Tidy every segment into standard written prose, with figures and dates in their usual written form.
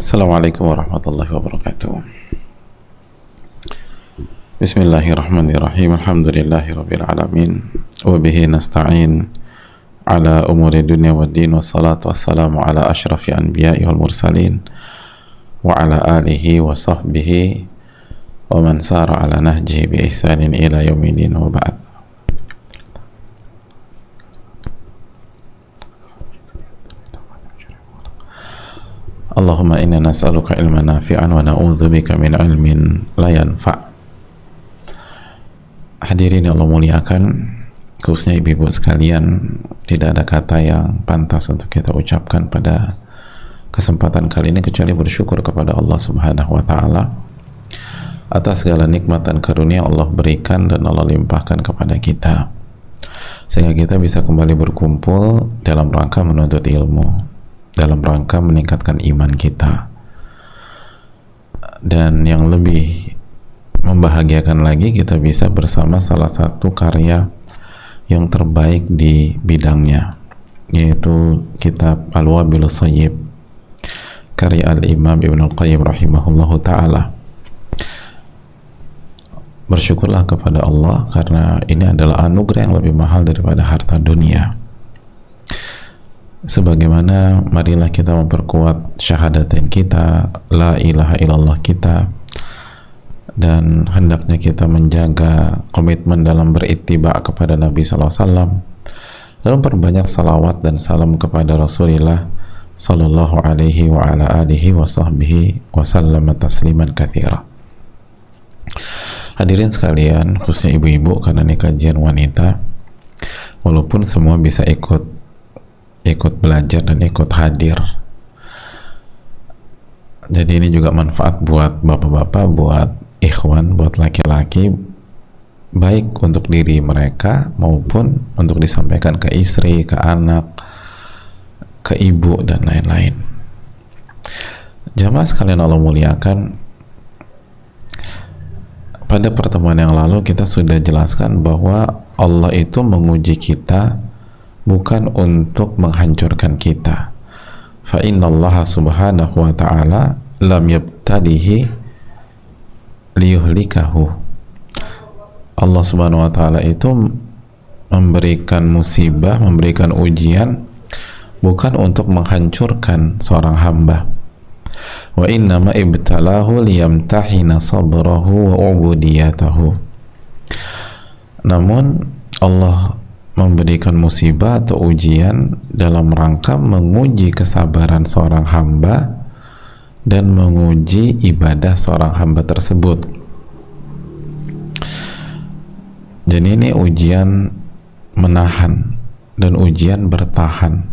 Assalamualaikum warahmatullahi wabarakatuh. Bismillahirrahmanirrahim. Alhamdulillahi rabbil alamin. Wa bihi nasta'in ala umuri dunya waddin. Wassalatu wassalamu ala ashrafi anbiya'i wal mursalin wa ala alihi wa sahbihi wa man sara ala nahjihi bi ihsanin ila yaumidin wa ba'd. Allahumma inna nas'aluka ilman nafi'an wa na'udzubika min ilmin la yanfa'. Hadirin yang Allah muliakan, khususnya ibu-ibu sekalian, tidak ada kata yang pantas untuk kita ucapkan pada kesempatan kali ini kecuali bersyukur kepada Allah Subhanahu wa taala atas segala nikmat dan karunia Allah berikan dan Allah limpahkan kepada kita, sehingga kita bisa kembali berkumpul dalam rangka menuntut ilmu, dalam rangka meningkatkan iman kita. Dan yang lebih membahagiakan lagi, kita bisa bersama salah satu karya yang terbaik di bidangnya, yaitu kitab Al-Wabilus Shayyib karya Al-Imam Ibn Al-Qayyim rahimahullahu ta'ala. Bersyukurlah kepada Allah karena ini adalah anugerah yang lebih mahal daripada harta dunia. Sebagaimana marilah kita memperkuat syahadatain kita, la ilaha illallah kita, dan hendaknya kita menjaga komitmen dalam berittiba kepada Nabi SAW, dalam perbanyak salawat dan salam kepada Rasulullah sallallahu alaihi wa ala alihi wa sahbihi wa sallama tasliman katsira. Hadirin sekalian, khususnya ibu-ibu, karena ini kajian wanita, walaupun semua bisa ikut belajar dan ikut hadir, jadi ini juga manfaat buat bapak-bapak, buat ikhwan, buat laki-laki, baik untuk diri mereka maupun untuk disampaikan ke istri, ke anak, ke ibu, dan lain-lain. Jamaah sekalian Allah muliakan, pada pertemuan yang lalu kita sudah jelaskan bahwa Allah itu menguji kita bukan untuk menghancurkan kita. Fa innallaha subhanahu wa ta'ala lam yabtalihi liyuhlikahu. Allah subhanahu wa ta'ala itu memberikan musibah, memberikan ujian bukan untuk menghancurkan seorang hamba. Wa innama ibtalahu liyamtahina sabrahu wa ubudiyatahu. Namun Allah memberikan musibah atau ujian dalam rangka menguji kesabaran seorang hamba dan menguji ibadah seorang hamba tersebut. Jadi ini ujian menahan dan ujian bertahan,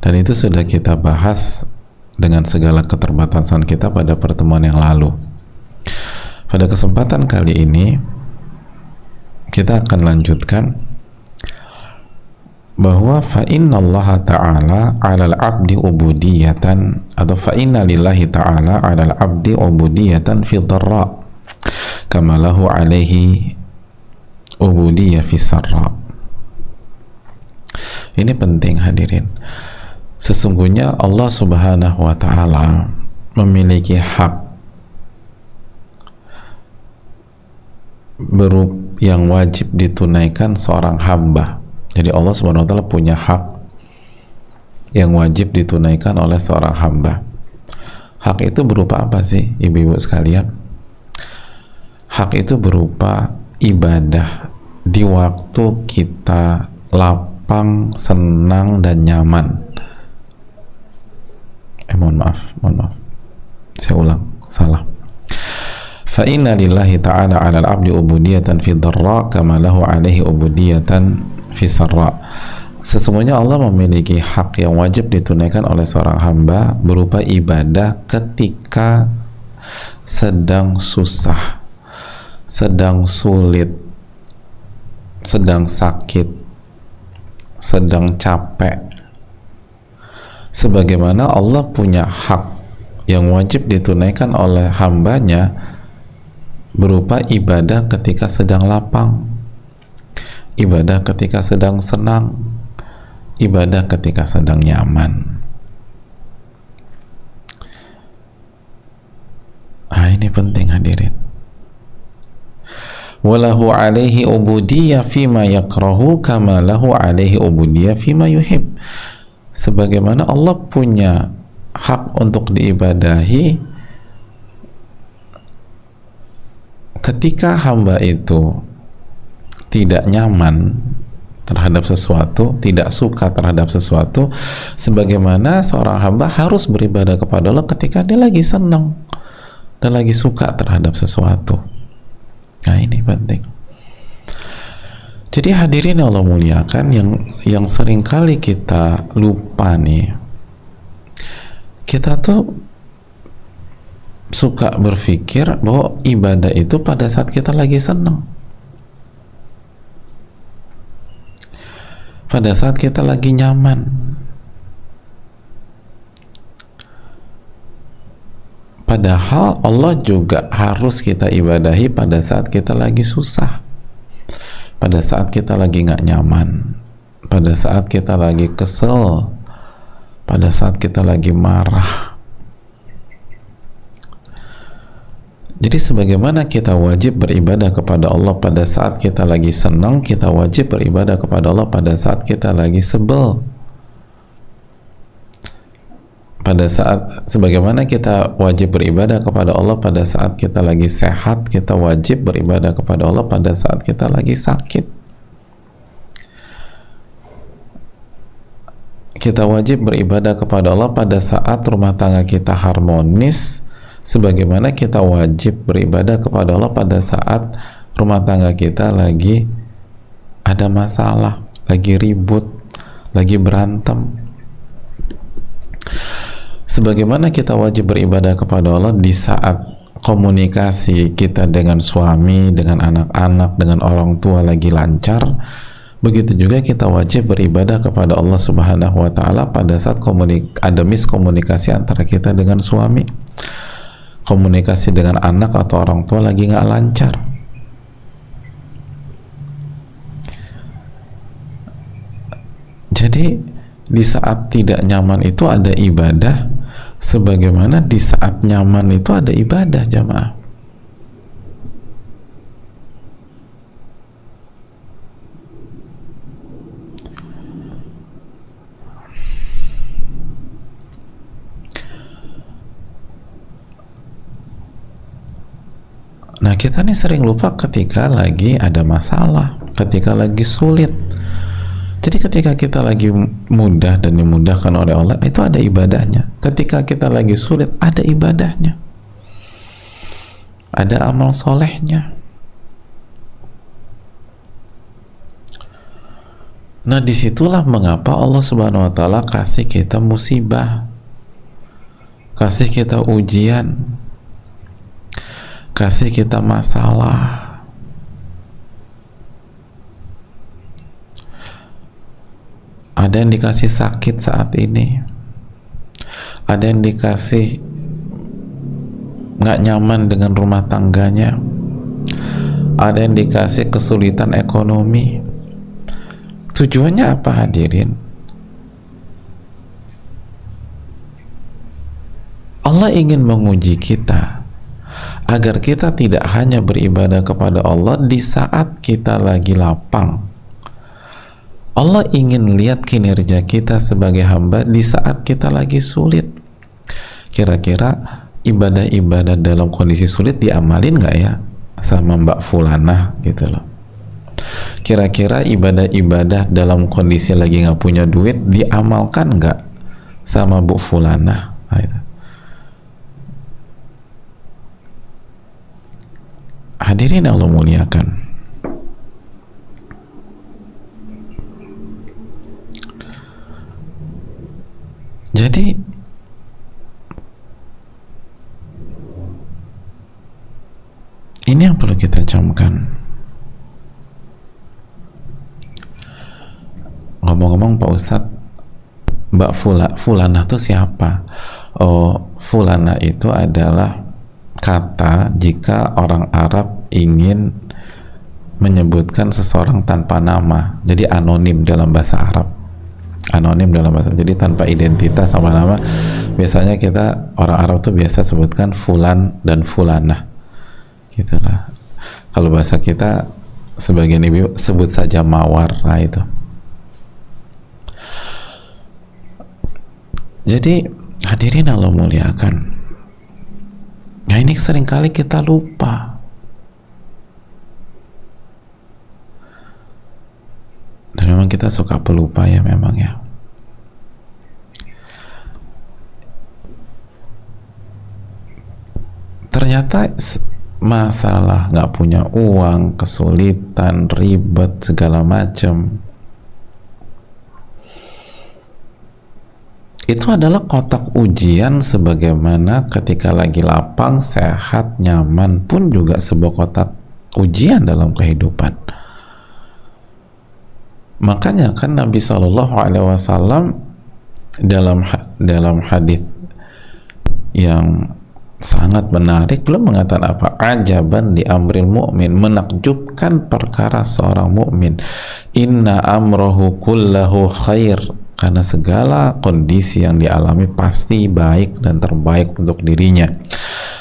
dan itu sudah kita bahas dengan segala keterbatasan kita pada pertemuan yang lalu. Pada kesempatan kali ini kita akan lanjutkan bahwa fa innallaha ta'ala 'alal 'abdi ubudiyatan, atau fa inna lillahi ta'ala 'alal 'abdi ubudiyatan fi dharra kama lahu 'alaihi ubudiyah fi sarra. Ini penting hadirin. Sesungguhnya Allah Subhanahu wa ta'ala memiliki hak yang wajib ditunaikan seorang hamba. Jadi Allah Subhanahu wa ta'ala punya hak yang wajib ditunaikan oleh seorang hamba. Hak itu berupa apa sih, ibu-ibu sekalian? Hak itu berupa ibadah di waktu kita lapang, senang, dan nyaman. Mohon maaf. Saya ulang, salah. Fa inna lillahi ta'ala 'alal 'abdi ubudiyatan fi dharra kama lahu 'alaihi ubudiyatan fi sarra. Sesungguhnya Allah memiliki hak yang wajib ditunaikan oleh seorang hamba berupa ibadah ketika sedang susah, sedang sulit, sedang sakit, sedang capek. Sebagaimana Allah punya hak yang wajib ditunaikan oleh hambanya berupa ibadah ketika sedang lapang, ibadah ketika sedang senang, ibadah ketika sedang nyaman. Nah, ini penting hadirin. Walahu alaihi ubudiyah fima yakrahu kama lahu alaihi ubudiyah fima yuhib. Sebagaimana Allah punya hak untuk diibadahi ketika hamba itu tidak nyaman terhadap sesuatu, tidak suka terhadap sesuatu, sebagaimana seorang hamba harus beribadah kepada Allah ketika dia lagi senang dan lagi suka terhadap sesuatu. Nah, ini penting. Jadi hadirin Allah muliakan, yang sering kali kita lupa nih, kita tuh suka berpikir bahwa ibadah itu pada saat kita lagi senang, pada saat kita lagi nyaman. Padahal Allah juga harus kita ibadahi pada saat kita lagi susah, pada saat kita lagi nggak nyaman, pada saat kita lagi kesel, pada saat kita lagi marah. Jadi sebagaimana kita wajib beribadah kepada Allah pada saat kita lagi senang, kita wajib beribadah kepada Allah pada saat kita lagi sebel. Pada saat, sebagaimana kita wajib beribadah kepada Allah pada saat kita lagi sehat, kita wajib beribadah kepada Allah pada saat kita lagi sakit. Kita wajib beribadah kepada Allah pada saat rumah tangga kita harmonis, sebagaimana kita wajib beribadah kepada Allah pada saat rumah tangga kita lagi ada masalah, lagi ribut, lagi berantem. Sebagaimana kita wajib beribadah kepada Allah di saat komunikasi kita dengan suami, dengan anak-anak, dengan orang tua lagi lancar, begitu juga kita wajib beribadah kepada Allah Subhanahu wa Ta'ala pada saat ada miskomunikasi antara kita dengan suami, komunikasi dengan anak atau orang tua lagi nggak lancar. Jadi di saat tidak nyaman itu ada ibadah, sebagaimana di saat nyaman itu ada ibadah, jamaah. Nah, kita nih sering lupa ketika lagi ada masalah, ketika lagi sulit. Jadi ketika kita lagi mudah dan dimudahkan oleh Allah, itu ada ibadahnya. Ketika kita lagi sulit, ada ibadahnya, ada amal solehnya. Nah, disitulah mengapa Allah Subhanahu wa Ta'ala kasih kita musibah, kasih kita ujian, kasih kita masalah. Ada yang dikasih sakit saat ini, ada yang dikasih nggak nyaman dengan rumah tangganya, ada yang dikasih kesulitan ekonomi. Tujuannya apa, hadirin? Allah ingin menguji kita agar kita tidak hanya beribadah kepada Allah di saat kita lagi lapang. Allah ingin lihat kinerja kita sebagai hamba di saat kita lagi sulit. Kira-kira ibadah-ibadah dalam kondisi sulit diamalin nggak ya sama Mbak Fulanah gitu loh. Kira-kira ibadah-ibadah dalam kondisi lagi nggak punya duit diamalkan nggak sama Bu Fulanah. Nah, itu. Hadirin Allah muliakan. Jadi ini yang perlu kita camkan. Ngomong-ngomong Pak Ustadz, Mbak Fulanah itu siapa? Oh, Fulanah itu adalah kata jika orang Arab ingin menyebutkan seseorang tanpa nama, jadi anonim dalam bahasa Arab. anonim dalam bahasa, jadi tanpa identitas sama nama. Biasanya kita orang Arab tuh biasa sebutkan fulan dan fulanah gitulah. Kalau bahasa kita sebagian ibu sebut saja mawar. Nah itu. Jadi hadirin Allah muliakan, nah ini seringkali kita lupa. Dan memang kita suka pelupa ya, memang ya. Ternyata masalah nggak punya uang, kesulitan, ribet, segala macam, itu adalah kotak ujian. Sebagaimana ketika lagi lapang, sehat, nyaman pun juga sebuah kotak ujian dalam kehidupan. Makanya kan Nabi SAW dalam hadis yang sangat menarik, belum mengatakan apa? Ajaban di amril mu'min, menakjubkan perkara seorang mukmin. Inna amrohu kullahu khair, karena segala kondisi yang dialami pasti baik dan terbaik untuk dirinya.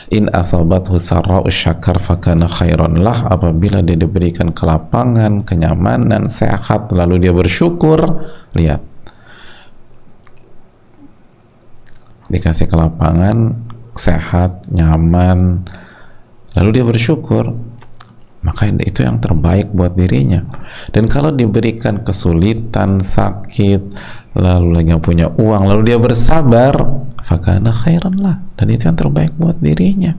In asabathu sarra'u syakar fakana khairan lah, apabila dia diberikan kelapangan, kenyamanan, sehat, lalu dia bersyukur. Lihat, dikasih kelapangan, sehat, nyaman, lalu dia bersyukur, maka itu yang terbaik buat dirinya. Dan kalau diberikan kesulitan, sakit, lalu lagi nggak punya uang, lalu dia bersabar, fakana khairan lah, dan itu yang terbaik buat dirinya.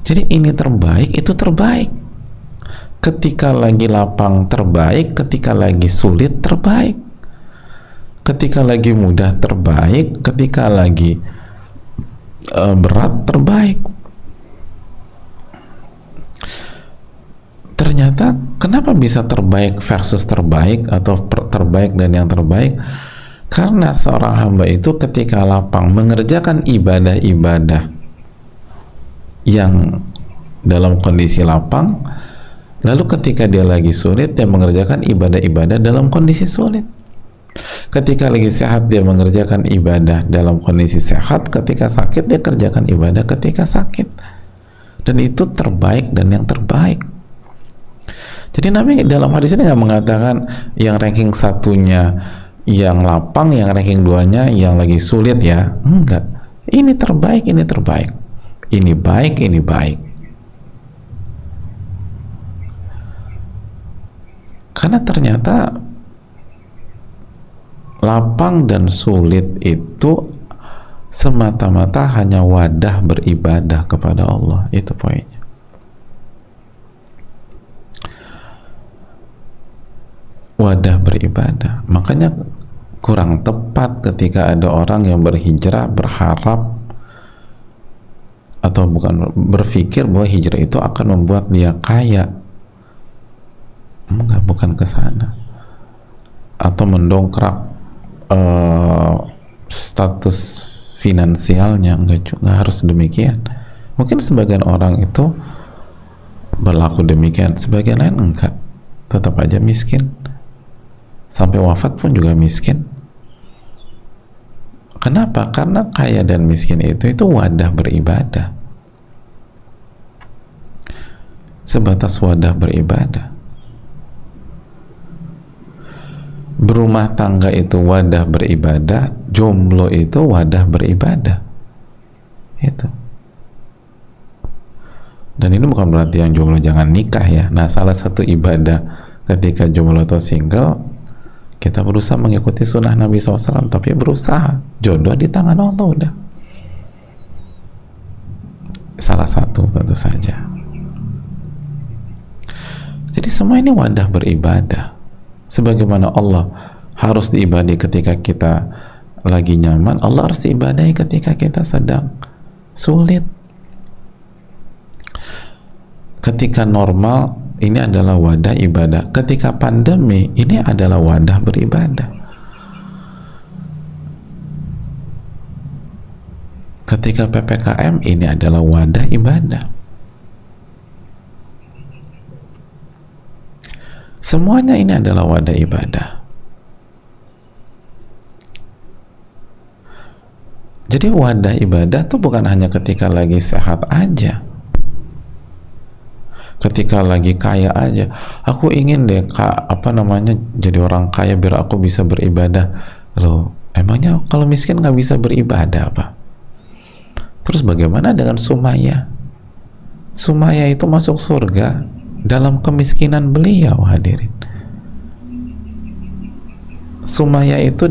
Jadi ini terbaik, itu terbaik. Ketika lagi lapang terbaik, ketika lagi sulit terbaik, ketika lagi mudah terbaik, ketika lagi berat terbaik. Ternyata kenapa bisa terbaik versus terbaik, atau terbaik dan yang terbaik? Karena seorang hamba itu ketika lapang mengerjakan ibadah-ibadah yang dalam kondisi lapang, lalu ketika dia lagi sulit, dia mengerjakan ibadah-ibadah dalam kondisi sulit. Ketika lagi sehat, dia mengerjakan ibadah dalam kondisi sehat. Ketika sakit, dia kerjakan ibadah ketika sakit. Dan itu terbaik dan yang terbaik. Jadi Nabi dalam hadis ini nggak mengatakan yang ranking satunya yang lapang, yang ranking duanya yang lagi sulit ya. Enggak. Ini terbaik, ini terbaik. Ini baik, ini baik. Karena ternyata lapang dan sulit itu semata-mata hanya wadah beribadah kepada Allah. Itu poinnya. Wadah beribadah. Makanya kurang tepat ketika ada orang yang berhijrah berharap, atau bukan berpikir bahwa hijrah itu akan membuat dia kaya. Enggak, bukan ke sana. Atau mendongkrak status finansialnya. Enggak harus demikian. Mungkin sebagian orang itu berlaku demikian, sebagian lain enggak, tetap aja miskin, sampai wafat pun juga miskin. Kenapa? Karena kaya dan miskin itu wadah beribadah, sebatas wadah beribadah. Berumah tangga itu wadah beribadah, jomblo itu wadah beribadah. Itu. Dan ini bukan berarti yang jomblo jangan nikah ya. Nah, salah satu ibadah ketika jomblo atau single, kita berusaha mengikuti sunnah Nabi SAW, tapi berusaha. Jodoh di tangan Allah udah. Salah satu tentu saja. Jadi semua ini wadah beribadah. Sebagaimana Allah harus diibadahi ketika kita lagi nyaman, Allah harus diibadahi ketika kita sedang sulit. Ketika normal, ini adalah wadah ibadah. Ketika pandemi, ini adalah wadah beribadah. Ketika PPKM, ini adalah wadah ibadah. Semuanya ini adalah wadah ibadah. Jadi wadah ibadah tuh bukan hanya ketika lagi sehat aja, ketika lagi kaya aja. Aku ingin deh jadi orang kaya biar aku bisa beribadah. Loh, emangnya kalau miskin nggak bisa beribadah apa? Terus bagaimana dengan Sumayyah? Sumayyah itu masuk surga dalam kemiskinan beliau, hadirin. Sumayyah itu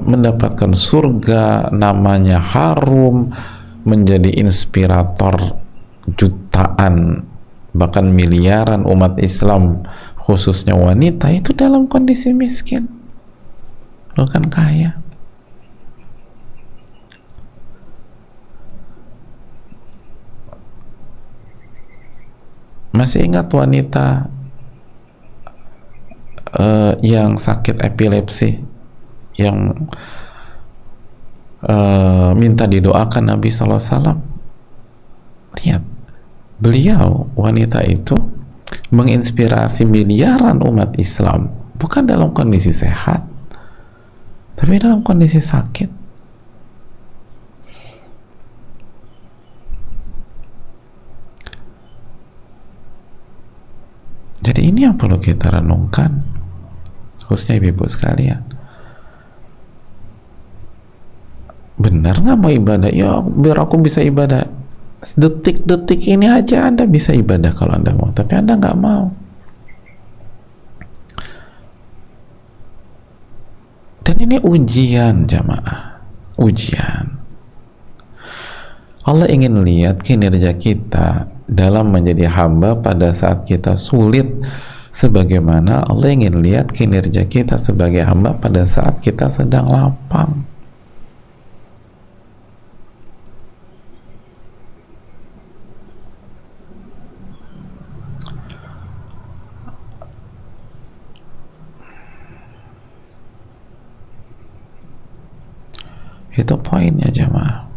mendapatkan surga, namanya harum, menjadi inspirator jutaan bahkan miliaran umat Islam, khususnya wanita, itu dalam kondisi miskin, bukan kaya. Masih ingat wanita yang sakit epilepsi, yang minta didoakan Nabi SAW? Lihat, beliau, wanita itu, menginspirasi miliaran umat Islam, bukan dalam kondisi sehat, tapi dalam kondisi sakit. Jadi ini yang perlu kita renungkan, khususnya ibu-ibu sekalian. Benar nggak mau ibadah? Ya biar aku bisa ibadah. Detik-detik ini aja Anda bisa ibadah kalau Anda mau, tapi Anda nggak mau. Dan ini ujian, jamaah, ujian. Allah ingin lihat kinerja kita dalam menjadi hamba pada saat kita sulit, sebagaimana Allah ingin lihat kinerja kita sebagai hamba pada saat kita sedang lapang. Itu poinnya, jamaah.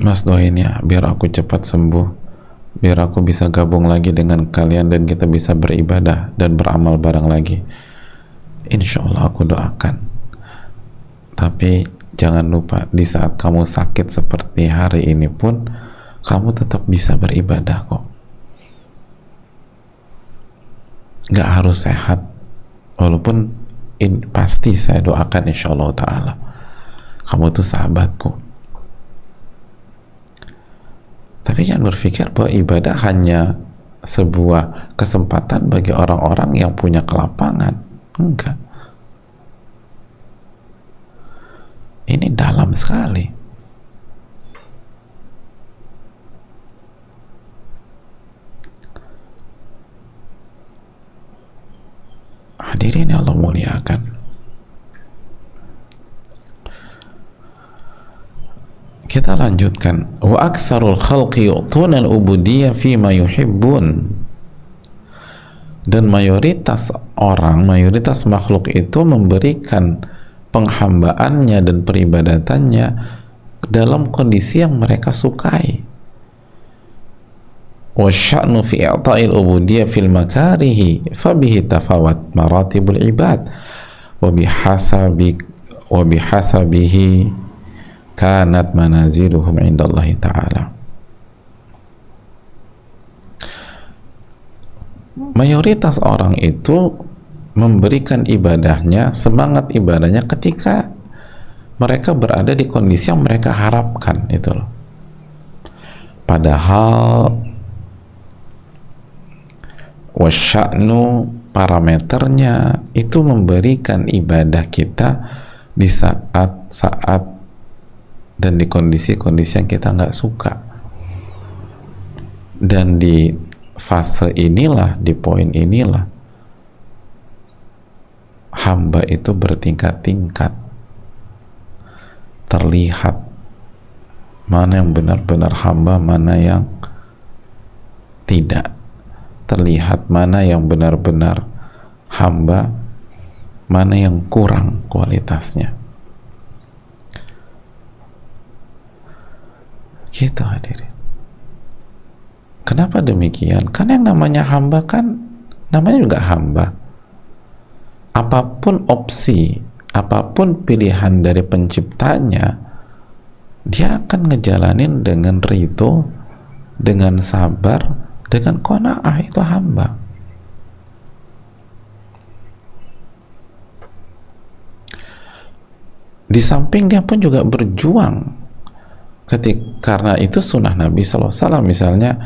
Mas doain ya biar aku cepat sembuh, biar aku bisa gabung lagi dengan kalian dan kita bisa beribadah dan beramal bareng lagi. Insya Allah aku doakan. Tapi jangan lupa, di saat kamu sakit seperti hari ini pun kamu tetap bisa beribadah kok. Gak harus sehat, walaupun pasti saya doakan insya Allah ta'ala kamu tuh sahabatku. Tapi jangan berpikir bahwa ibadah hanya sebuah kesempatan bagi orang-orang yang punya kelapangan. Enggak. Ini dalam sekali. Hadirin yang Allah muliakan. Kita lanjutkan. Wa aktsarul khalqi yu'tuna al-ubudiyyah fima yuhibbun. Dan mayoritas orang, mayoritas makhluk itu memberikan penghambaannya dan peribadatannya dalam kondisi yang mereka sukai. Wa sya'nu fi i'ta'il ubudiyyah fil makarihi fabihi tafawat maratibul ibad wa bihasabihi kanat manaziluhum indallahi ta'ala. Mayoritas orang itu memberikan ibadahnya, semangat ibadahnya ketika mereka berada di kondisi yang mereka harapkan, itu loh. Padahal wasya'nu, parameternya itu memberikan ibadah kita di saat-saat dan di kondisi-kondisi yang kita nggak suka. Dan di fase inilah, di poin inilah, hamba itu bertingkat-tingkat. Terlihat mana yang benar-benar hamba, mana yang tidak. Terlihat mana yang benar-benar hamba, mana yang kurang kualitasnya. Gitu hadirin. Kenapa demikian? Karena yang namanya hamba kan namanya juga hamba. Apapun opsi, apapun pilihan dari penciptanya, dia akan ngejalanin dengan ridho, dengan sabar, dengan qanaah. Itu hamba. Di samping dia pun juga berjuang karena itu sunnah Nabi SAW. Misalnya,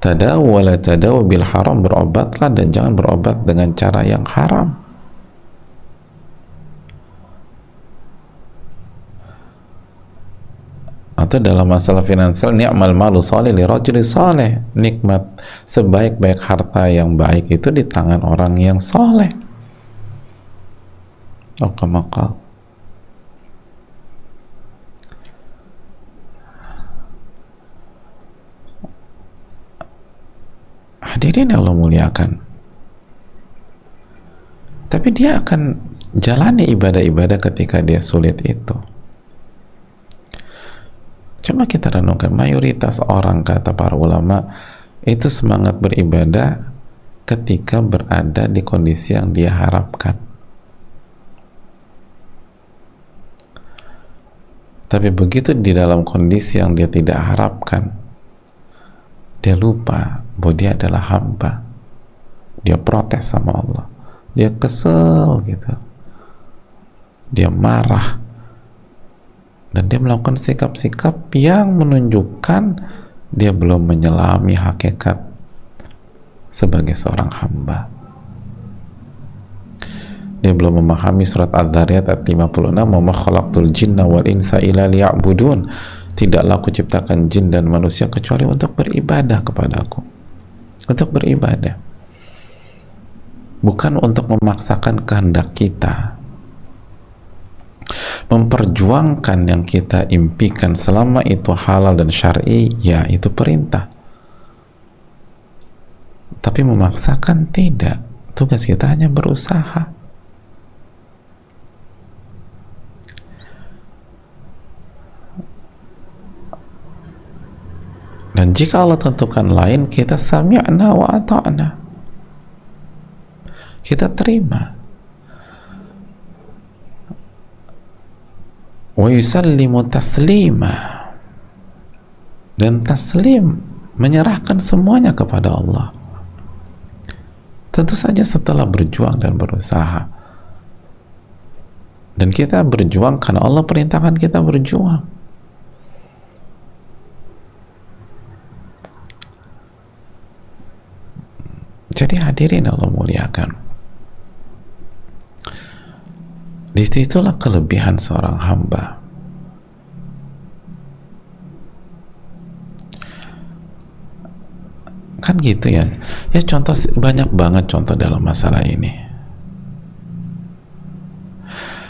tadaw wala tadaw bil haram, berobatlah dan jangan berobat dengan cara yang haram. Atau dalam masalah finansial, ni'mal malu salih li rajuli salih, nikmat sebaik-baik harta yang baik itu di tangan orang yang saleh. Maka hadirin yang Allah muliakan, tapi dia akan jalani ibadah-ibadah ketika dia sulit itu. Coba kita renungkan, mayoritas orang, kata para ulama, itu semangat beribadah ketika berada di kondisi yang dia harapkan. Tapi begitu di dalam kondisi yang dia tidak harapkan, dia lupa bahwa dia adalah hamba. Dia protes sama Allah, dia kesel gitu, dia marah, dan dia melakukan sikap-sikap yang menunjukkan dia belum menyelami hakikat sebagai seorang hamba. Dia belum memahami surat Adz-Dzariyat ayat 56, wa ma khalaqtul jinna wal insa illa liya'budun, tidaklah aku ciptakan jin dan manusia kecuali untuk beribadah kepadaku, untuk beribadah, bukan untuk memaksakan kehendak kita, memperjuangkan yang kita impikan. Selama itu halal dan syar'i, ya itu perintah, tapi memaksakan tidak. Tugas kita hanya berusaha. Dan jika Allah tentukan lain, kita sami'na wa ata'na, kita terima. Wa yusallimu taslima, dan taslim, menyerahkan semuanya kepada Allah. Tentu saja setelah berjuang dan berusaha. Dan kita berjuang karena Allah perintahkan kita berjuang. Jadi hadirin Allah muliakan, disitulah kelebihan seorang hamba. Kan gitu ya. Ya contoh, banyak banget contoh dalam masalah ini.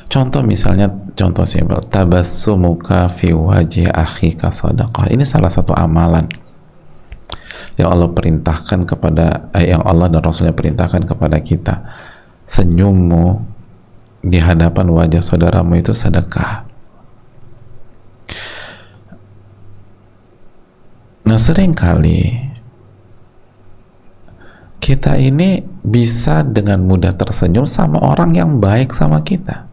Contoh misalnya, contoh simpel, tabassumuka fi wajhi akhika sadaqah. Ini salah satu amalan yang Allah perintahkan kepada, yang Allah dan Rasulnya perintahkan kepada kita. Senyummu di hadapan wajah saudaramu itu sedekah. Nah, seringkali kita ini bisa dengan mudah tersenyum sama orang yang baik sama kita,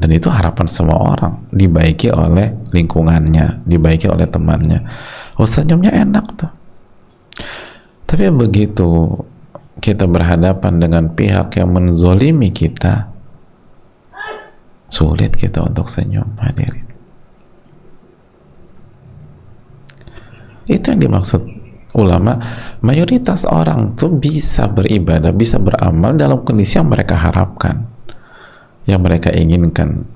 dan itu harapan semua orang, dibaiki oleh lingkungannya, dibaiki oleh temannya. Oh, senyumnya enak tuh. Tapi begitu kita berhadapan dengan pihak yang menzolimi kita, sulit kita untuk senyum, hadirin. Itu yang dimaksud ulama. Mayoritas orang tuh bisa beribadah, bisa beramal dalam kondisi yang mereka harapkan, yang mereka inginkan.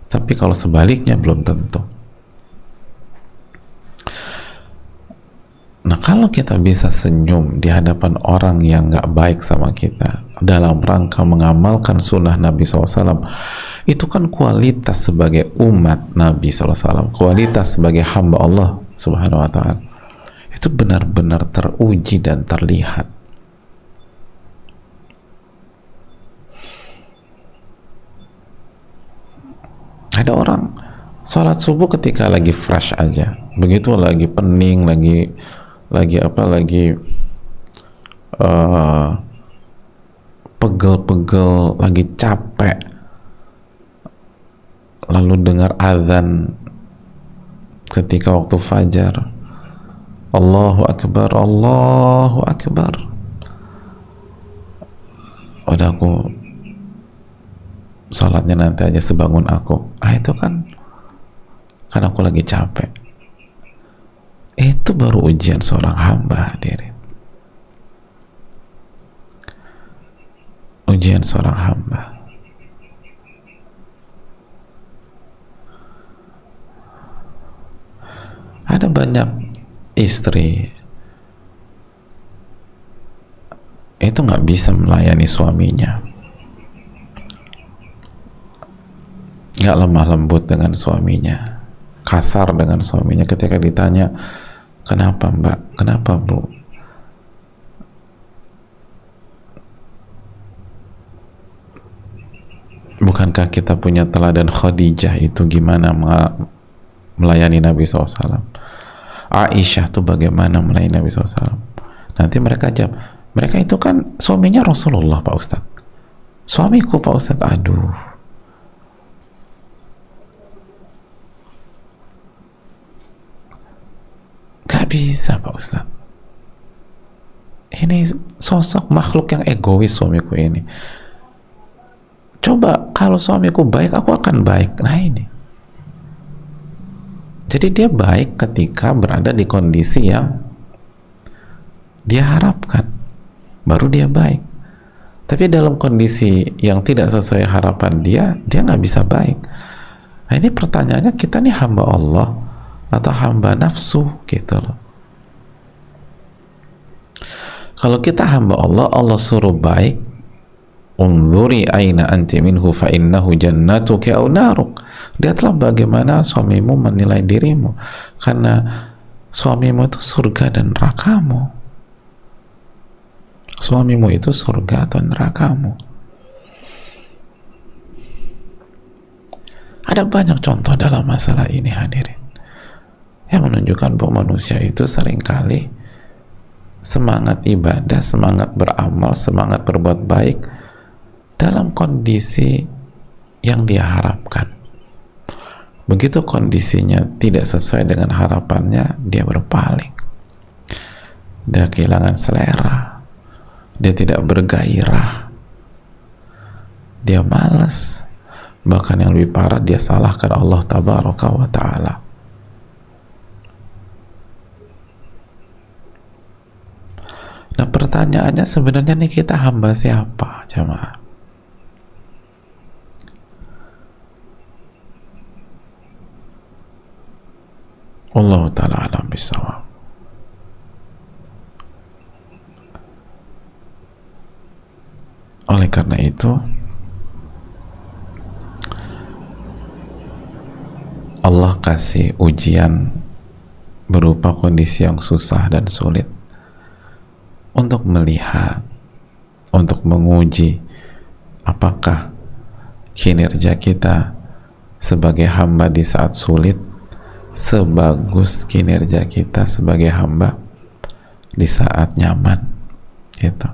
Tapi kalau sebaliknya belum tentu. Nah, kalau kita bisa senyum di hadapan orang yang gak baik sama kita dalam rangka mengamalkan sunnah Nabi SAW, itu kan kualitas sebagai umat Nabi SAW, kualitas sebagai hamba Allah Subhanahu wa Ta'ala, itu benar-benar teruji dan terlihat. Ada orang sholat subuh ketika lagi fresh aja, begitu lagi pening, lagi apa, lagi uh, pegel-pegel, lagi capek, lalu dengar azan ketika waktu fajar, Allahu Akbar, Allahu Akbar, udah aku sholatnya nanti aja sebangun aku. Itu kan karena aku lagi capek. Itu baru ujian seorang hamba, hadirin. Ujian seorang hamba. Ada banyak istri itu nggak bisa melayani suaminya, nggak lemah lembut dengan suaminya, kasar dengan suaminya. Ketika ditanya, kenapa mbak, kenapa bu, bukankah kita punya teladan Khadijah itu gimana melayani Nabi SAW, Aisyah tuh bagaimana melayani Nabi SAW. Nanti mereka jawab, mereka itu kan suaminya Rasulullah Pak Ustadz, suamiku Pak Ustadz. Aduh, gak bisa Pak Ustadz, ini sosok makhluk yang egois suamiku ini. Coba kalau suamiku baik, aku akan baik. Nah ini, jadi dia baik ketika berada di kondisi yang dia harapkan, baru dia baik. Tapi dalam kondisi yang tidak sesuai harapan dia nggak bisa baik. Nah ini pertanyaannya, kita nih hamba Allah atau hamba nafsu gitu loh. Kalau kita hamba Allah, Allah suruh baik, unzuri aina anti minhu fa innahu jannatuki aw naruk. Lihatlah bagaimana suamimu menilai dirimu, karena suamimu itu surga dan nerakamu. Suamimu itu surga atau nerakamu. Ada banyak contoh dalam masalah ini, hadirin, yang menunjukkan bahwa manusia itu seringkali semangat ibadah, semangat beramal, semangat berbuat baik dalam kondisi yang dia harapkan. Begitu kondisinya tidak sesuai dengan harapannya, dia berpaling, dia kehilangan selera, dia tidak bergairah, dia malas, bahkan yang lebih parah, dia salahkan Allah Tabaraka wa Ta'ala. Nah pertanyaannya sebenarnya nih, kita hamba siapa, jemaah? Allah Ta'ala alam bisawab. Oleh karena itu, Allah kasih ujian berupa kondisi yang susah dan sulit untuk melihat, untuk menguji apakah kinerja kita sebagai hamba di saat sulit sebagus kinerja kita sebagai hamba di saat nyaman gitu.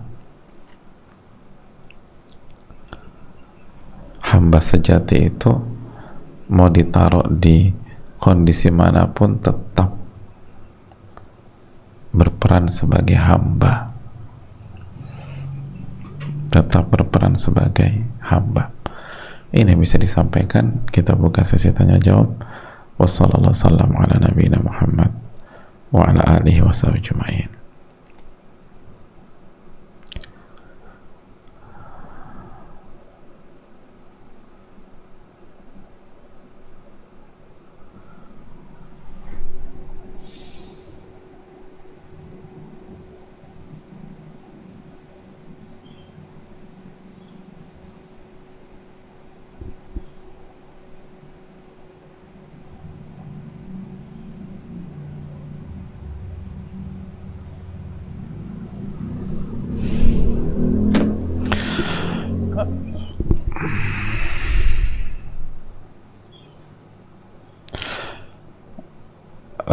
Hamba sejati itu mau ditaruh di kondisi manapun tetap berperan sebagai hamba, tetap berperan sebagai hamba. Ini bisa disampaikan. Kita buka sesi tanya jawab. Wassallallahu sallam ala nabiyina Muhammad wa ala alihi wa sahbihi ajma'in.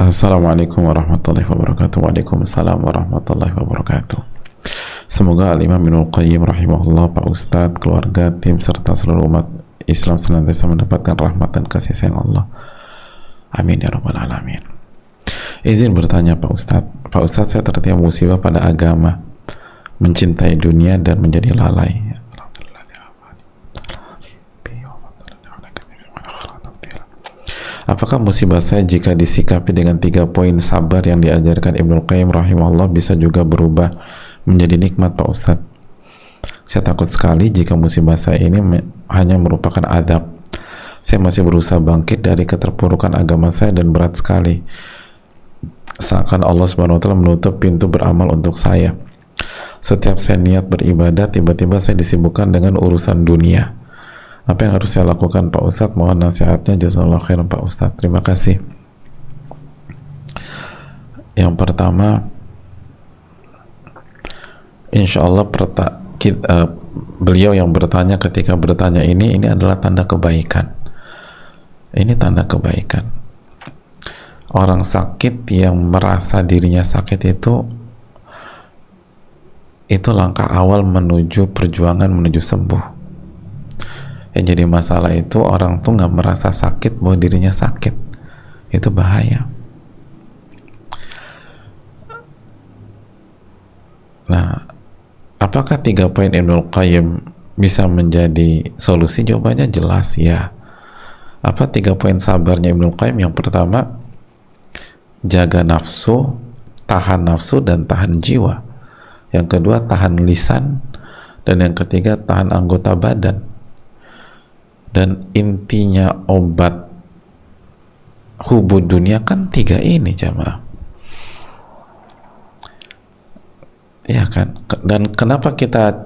Assalamualaikum warahmatullahi wabarakatuh. Waalaikumsalam warahmatullahi wabarakatuh. Semoga Al-Imam Ibnul Qayyim rahimahullah, Pak Ustadz, keluarga, tim, serta seluruh umat Islam senantiasa mendapatkan rahmat dan kasih sayang Allah. Amin ya rabbal alamin. Izin bertanya Pak Ustadz. Pak Ustadz, saya tertimpa musibah pada agama, mencintai dunia dan menjadi lalai. Apakah musibah saya jika disikapi dengan 3 poin sabar yang diajarkan Ibnul Qayyim rahimahullah bisa juga berubah menjadi nikmat Pak Ustadz? Saya takut sekali jika musibah saya ini hanya merupakan azab. Saya masih berusaha bangkit dari keterpurukan agama saya dan berat sekali. Seakan Allah SWT menutup pintu beramal untuk saya. Setiap saya niat beribadah, tiba-tiba saya disibukkan dengan urusan dunia. Apa yang harus saya lakukan Pak Ustadz? Mohon nasihatnya, jazakallahu khairan Pak Ustadz. Terima kasih. Yang pertama, insya Allah beliau yang bertanya, ketika bertanya ini adalah tanda kebaikan. Ini tanda kebaikan. Orang sakit yang merasa dirinya sakit itu langkah awal menuju perjuangan menuju sembuh. Yang jadi masalah itu orang tuh nggak merasa sakit bahwa dirinya sakit. Itu bahaya. Nah, apakah 3 poin Ibnul Qayyim bisa menjadi solusi? Jawabannya jelas ya. Apa 3 poin sabarnya Ibnul Qayyim? Yang pertama, jaga nafsu, tahan nafsu dan tahan jiwa. Yang kedua, tahan lisan. Dan yang ketiga, tahan anggota badan. Dan intinya obat hubud dunia kan 3 ini jamaah. Ya kan? Dan kenapa kita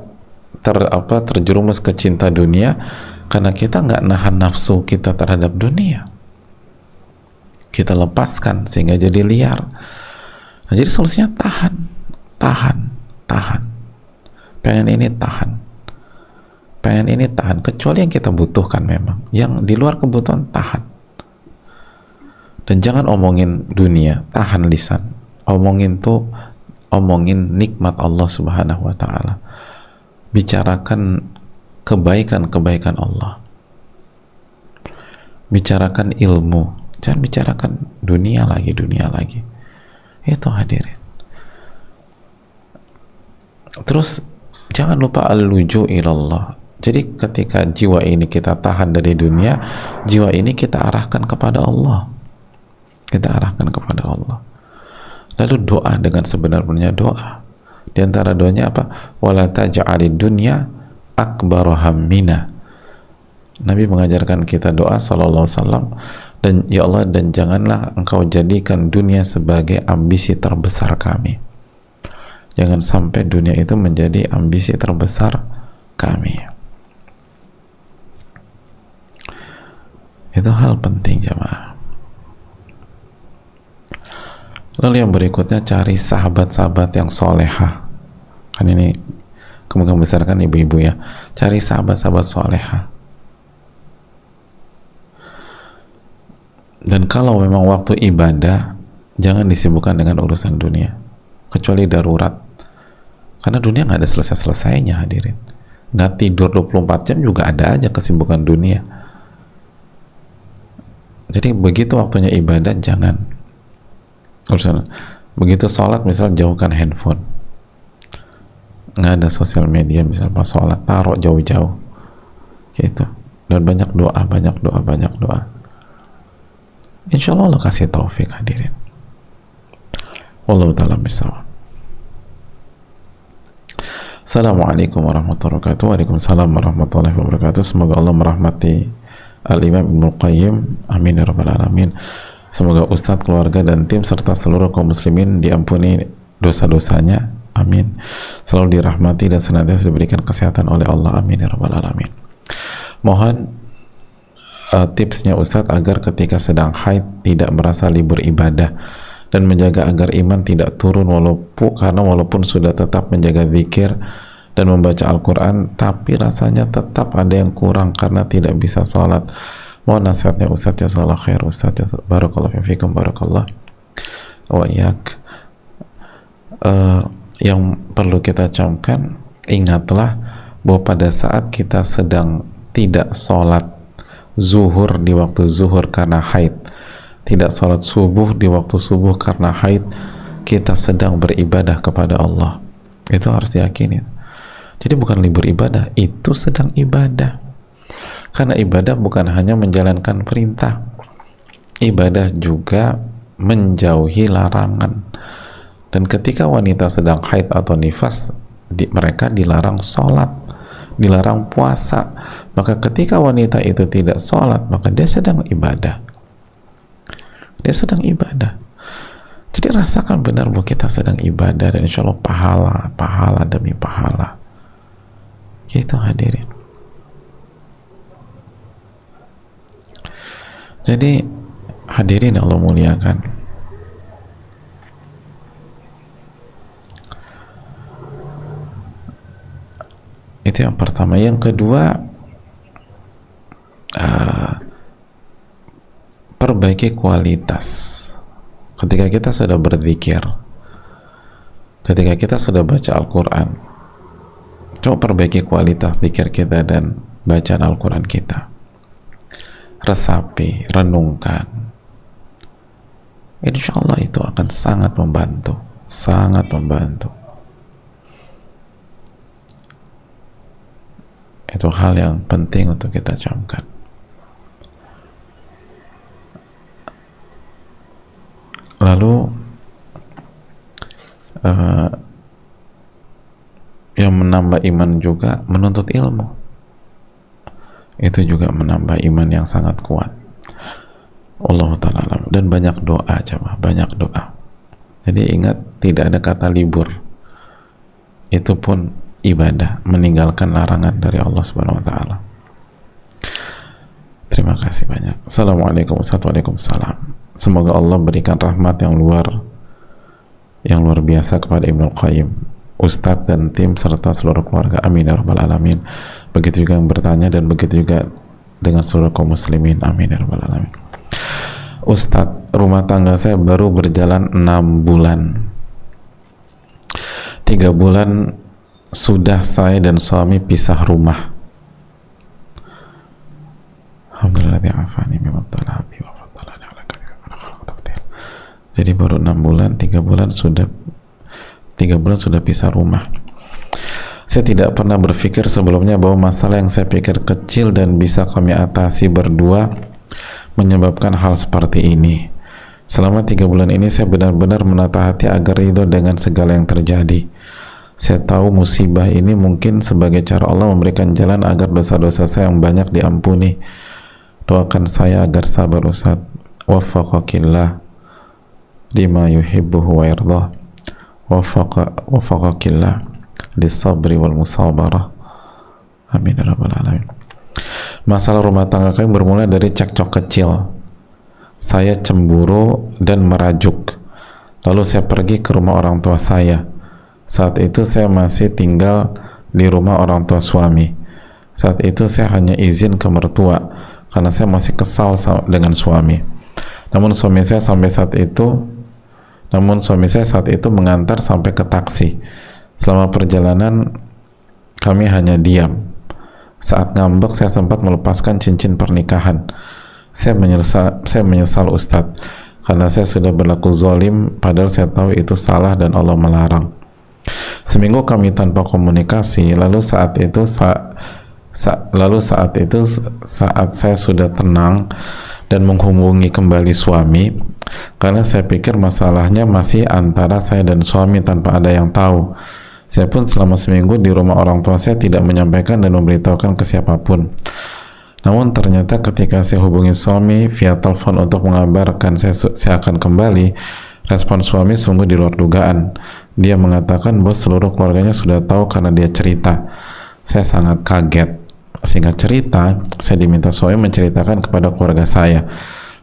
terjerumus ke cinta dunia? Karena kita nggak nahan nafsu kita terhadap dunia. Kita lepaskan sehingga jadi liar. Nah, jadi solusinya tahan. Pengen ini tahan. Kecuali yang kita butuhkan memang. Yang di luar kebutuhan tahan. Dan jangan omongin dunia, tahan lisan. Omongin nikmat Allah Subhanahu wa ta'ala. Bicarakan kebaikan Allah. Bicarakan ilmu. Jangan bicarakan dunia lagi. Itu hadirin. Terus jangan lupa al-luju ilallah. Jadi ketika jiwa ini kita tahan dari dunia, jiwa ini kita arahkan kepada Allah. Lalu doa dengan sebenar-benarnya doa. Di antara doanya apa? Wala taj'alid dunya akbara hammina. Nabi mengajarkan kita doa sallallahu alaihi wasallam, dan ya Allah, dan janganlah engkau jadikan dunia sebagai ambisi terbesar kami. Jangan sampai dunia itu menjadi ambisi terbesar kami. Itu hal penting jamaah. Lalu yang berikutnya, cari sahabat-sahabat yang solehah. Kan ini kemungkinan besar kan ibu-ibu ya. Cari sahabat-sahabat solehah. Dan kalau memang waktu ibadah, jangan disibukkan dengan urusan dunia, kecuali darurat. Karena dunia nggak ada selesai-selesainya hadirin. Nggak tidur 24 jam juga ada aja kesibukan dunia. Jadi begitu waktunya ibadah, jangan. Begitu sholat misal, jauhkan handphone. Nggak ada sosial media misal pas sholat, taruh jauh-jauh gitu. Dan banyak doa. Insya Allah Allah kasih taufik hadirin. Wallahu ta'ala bisawab. Assalamualaikum warahmatullahi wabarakatuh. Waalaikumsalam warahmatullahi wabarakatuh. Semoga Allah merahmati Al-Imam Ibnul Qayyim. Amin ya rabbal alamin. Semoga Ustadz, keluarga, dan tim serta seluruh kaum muslimin diampuni dosa-dosanya. Amin. Selalu dirahmati dan senantiasa diberikan kesehatan oleh Allah. Amin ya rabbal alamin. Mohon tipsnya Ustadz agar ketika sedang haid tidak merasa libur ibadah, dan menjaga agar iman tidak turun walaupun sudah tetap menjaga zikir dan membaca Al-Quran, tapi rasanya tetap ada yang kurang karena tidak bisa sholat. Mohon nasihatnya Ustadz, jazakallahu khair Ustadz, barakallahu fiikum, barakallah. wa iyyak. Yang perlu kita camkan, ingatlah bahwa pada saat kita sedang tidak sholat zuhur di waktu zuhur karena haid, tidak sholat subuh di waktu subuh karena haid, kita sedang beribadah kepada Allah. Itu harus diyakini. Jadi bukan libur ibadah, itu sedang ibadah. Karena ibadah bukan hanya menjalankan perintah, ibadah juga menjauhi larangan. Dan ketika wanita sedang haid atau nifas, mereka dilarang sholat, dilarang puasa. Maka ketika wanita itu tidak sholat, maka dia sedang ibadah. Dia sedang ibadah. Jadi rasakan benar bahwa kita sedang ibadah, dan insya Allah pahala demi pahala. Gitu hadirin. Jadi hadirin Allah muliakan, itu yang pertama. Yang kedua, perbaiki kualitas. Ketika kita sudah berzikir, ketika kita sudah baca Al-Quran, coba perbaiki kualitas zikir kita dan bacaan Al-Quran kita. Resapi, renungkan. Insya Allah itu akan sangat membantu, sangat membantu. Itu hal yang penting untuk kita camkan. Lalu yang menambah iman juga menuntut ilmu. Itu juga menambah iman yang sangat kuat. Allah Ta'ala alam. Dan banyak doa, coba banyak doa. Jadi ingat, tidak ada kata libur. Itu pun ibadah, meninggalkan larangan dari Allah Subhanahu wa Ta'ala. Terima kasih banyak. Assalamualaikum warahmatullahi wabarakatuh. Semoga Allah berikan rahmat yang luar biasa kepada Ibnul Qayyim, Ustadz dan tim serta seluruh keluarga. Amin ya rabbal alamin. Begitu juga yang bertanya, dan begitu juga dengan seluruh kaum muslimin. Amin ya rabbal alamin. Ustadz, rumah tangga saya baru berjalan 6 bulan. 3 bulan sudah saya dan suami pisah rumah. Jadi baru 6 bulan, 3 bulan sudah pisah rumah. Saya tidak pernah berpikir sebelumnya bahwa masalah yang saya pikir kecil dan bisa kami atasi berdua menyebabkan hal seperti ini. Selama 3 bulan ini saya benar-benar menata hati agar ridho dengan segala yang terjadi. Saya tahu musibah ini mungkin sebagai cara Allah memberikan jalan agar dosa-dosa saya yang banyak diampuni. Doakan saya agar sabar Ustaz. Waffaqakillah lima yuhibbuhu wa yardah. Waffaqakillah lisabri wal musabarah. Amin ya rabbal alamin. Masalah rumah tangga kami bermula dari cekcok kecil. Saya cemburu dan merajuk. Lalu saya pergi ke rumah orang tua saya. Saat itu saya masih tinggal di rumah orang tua suami. Saat itu saya hanya izin ke mertua karena saya masih kesal dengan suami. Namun suami saya saat itu mengantar sampai ke taksi. Selama perjalanan kami hanya diam. Saat ngambek saya sempat melepaskan cincin pernikahan. Saya menyesal Ustadz, karena saya sudah berlaku zalim padahal saya tahu itu salah dan Allah melarang. Seminggu kami tanpa komunikasi. Lalu saat saya sudah tenang dan menghubungi kembali suami, karena saya pikir masalahnya masih antara saya dan suami tanpa ada yang tahu. Saya pun selama seminggu di rumah orang tua saya tidak menyampaikan dan memberitahukan ke siapapun. Namun ternyata ketika saya hubungi suami via telepon untuk mengabarkan saya akan kembali, respon suami sungguh di luar dugaan. Dia mengatakan bahwa seluruh keluarganya sudah tahu karena dia cerita. Saya sangat kaget. Singkat cerita, saya diminta suami menceritakan kepada keluarga saya.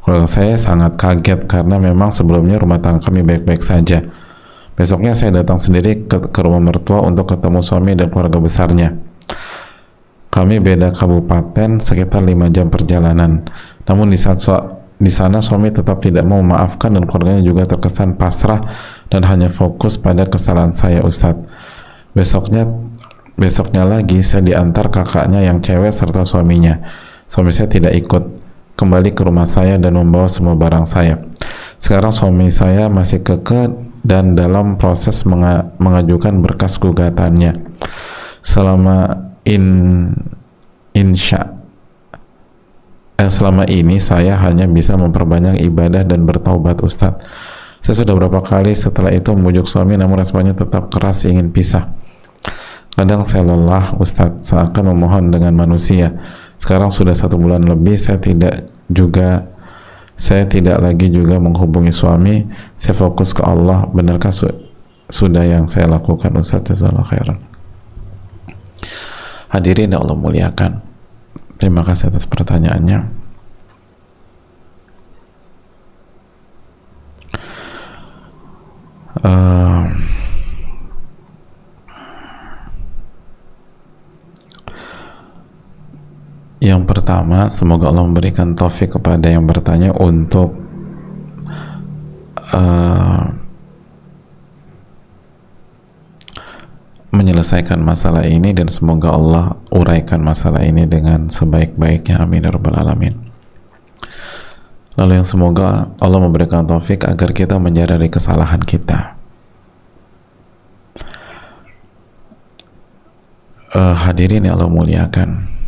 Keluarga saya sangat kaget karena memang sebelumnya rumah tangga kami baik-baik saja. Besoknya saya datang sendiri ke rumah mertua untuk ketemu suami dan keluarga besarnya. Kami beda kabupaten sekitar 5 jam perjalanan. Namun di saat Di sana suami tetap tidak mau memaafkan dan keluarganya juga terkesan pasrah dan hanya fokus pada kesalahan saya, Ustadz. Besoknya lagi saya diantar kakaknya yang cewek serta suaminya. Suami saya tidak ikut, kembali ke rumah saya dan membawa semua barang saya. Sekarang suami saya masih kekeh dan dalam proses mengajukan berkas gugatannya. Selama ini saya hanya bisa memperbanyak ibadah dan bertaubat, Ustadz. Saya sudah berapa kali setelah itu membujuk suami, namun responnya tetap keras, ingin pisah. Kadang saya lelah, Ustadz, seakan memohon dengan manusia. Sekarang sudah 1 bulan lebih, saya tidak lagi juga menghubungi suami. Saya fokus ke Allah. Benarkah sudah yang saya lakukan, Ustadz? Jazakallahu khairan. Hadirin yang Allah muliakan, terima kasih atas pertanyaannya. Yang pertama, semoga Allah memberikan taufik kepada yang bertanya untuk menyelesaikan masalah ini, dan semoga Allah uraikan masalah ini dengan sebaik-baiknya, amin ya rabbal alamin. Lalu yang semoga Allah memberikan taufik agar kita menyadari kesalahan kita. Hadirin yang Allah muliakan,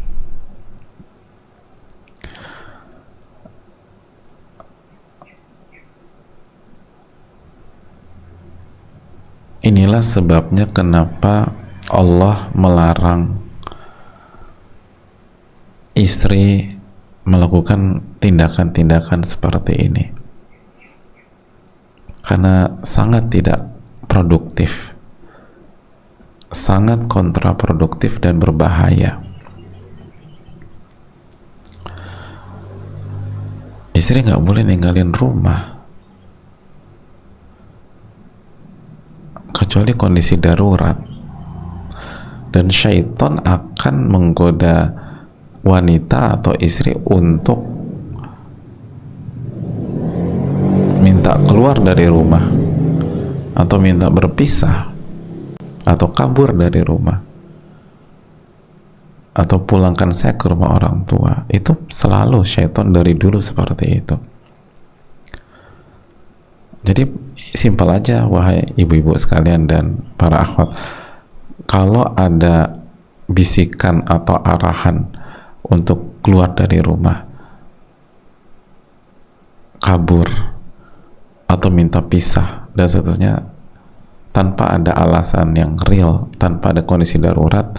inilah sebabnya kenapa Allah melarang istri melakukan tindakan-tindakan seperti ini, karena sangat tidak produktif, sangat kontraproduktif dan berbahaya. Istri nggak boleh ninggalin rumah kecuali kondisi darurat, dan syaitan akan menggoda wanita atau istri untuk minta keluar dari rumah atau minta berpisah atau kabur dari rumah atau pulangkan saya ke rumah orang tua. Itu selalu syaitan dari dulu seperti itu. Jadi simpel aja, wahai ibu-ibu sekalian dan para akhwat, kalau ada bisikan atau arahan untuk keluar dari rumah, kabur atau minta pisah dan seterusnya, tanpa ada alasan yang real, tanpa ada kondisi darurat,